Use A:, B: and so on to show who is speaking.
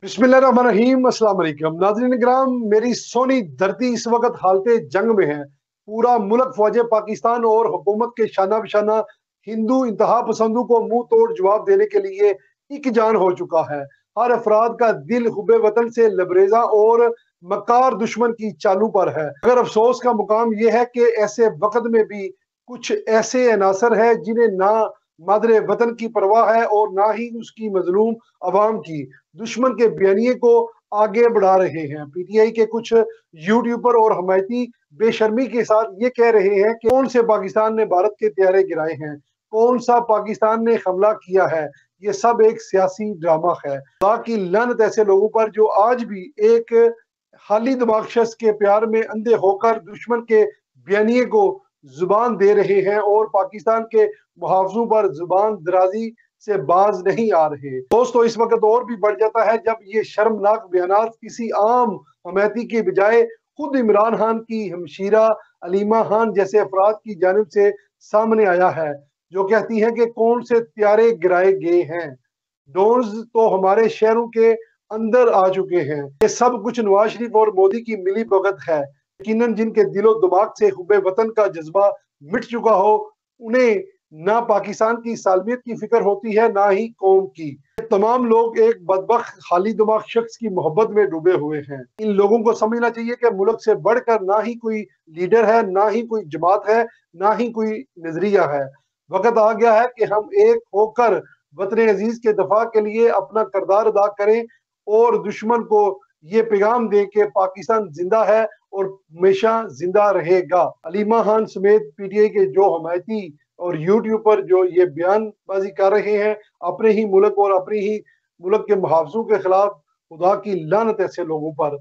A: बिस्मिल्लाहिर्रहमानिर्रहीम। अस्सलाम वालेकुम नाज़रीन इकराम, मेरी सोनी धरती इस वक्त हालते जंग में है। पूरा मुल्क फौज पाकिस्तान और हुकूमत के शाना बिशाना हिंदू इंतहा पसंदों को मुंह तोड़ जवाब देने के लिए एक जान हो चुका है। हर अफराद का दिल हुब्बे वतन से लबरेजा और मकार दुश्मन की चालू पर है। अगर अफसोस का मुकाम यह है कि ऐसे वक्त में भी कुछ ऐसे अनासर है जिन्हें ना मादरे वतन की परवाह है और ना ही उसकी मजलूम अवाम की। दुश्मन के बयानिए को आगे बढ़ा रहे हैं। पीटीआई के कुछ यूट्यूबर और हमायती बेशर्मी के साथ ये कह रहे हैं कि कौन से पाकिस्तान ने भारत के त्यारे गिराए हैं, कौन सा पाकिस्तान ने हमला किया है, ये सब एक सियासी ड्रामा है। खुदा की लानत ऐसे लोगों पर जो आज भी एक खाली दिमाग शख्स के प्यार में अंधे होकर दुश्मन के बयानिए को जुबान दे रहे हैं और पाकिस्तान के मुहावजों पर जुबान दराजी से बाज नहीं आ रहे। दोस्तों, इस वक्त और भी बढ़ जाता है जब ये शर्मनाक बयानात किसी आम हमैती के बजाय खुद इमरान खान की हमशीरा अलीमा खान जैसे अफराद की जानिब से सामने आया है, जो कहती हैं कि कौन से त्यारे गिराए गए हैं। ड्रोन्स तो हमारे शहरों के अंदर आ चुके हैं। ये सब कुछ नवाज शरीफ और मोदी की मिली भगत है। यकीनन जिनके दिलो दिमाग से हुब्बे वतन का जज्बा मिट चुका हो, उन्हें ना पाकिस्तान की सालमियत की फिक्र होती है ना ही कौम की। तमाम लोग एक बदबख्त खाली दिमाग शख्स की मोहब्बत में डूबे हुए हैं। इन लोगों को समझना चाहिए कि मुल्क से बढ़कर ना ही कोई लीडर है, ना ही कोई जमात है, ना ही कोई नजरिया है। वक्त आ गया है कि हम एक होकर वतन अजीज के दफा के लिए अपना किरदार अदा करें और दुश्मन को ये पैगाम दें कि पाकिस्तान जिंदा है और हमेशा जिंदा रहेगा। अलीमा खान समेत पीटीआई के जो हमायती और यूट्यूब पर जो ये बयानबाजी कर रहे हैं अपने ही मुल्क और अपने ही मुल्क के मुहावजों के खिलाफ, खुदा की लानत ऐसे लोगों पर।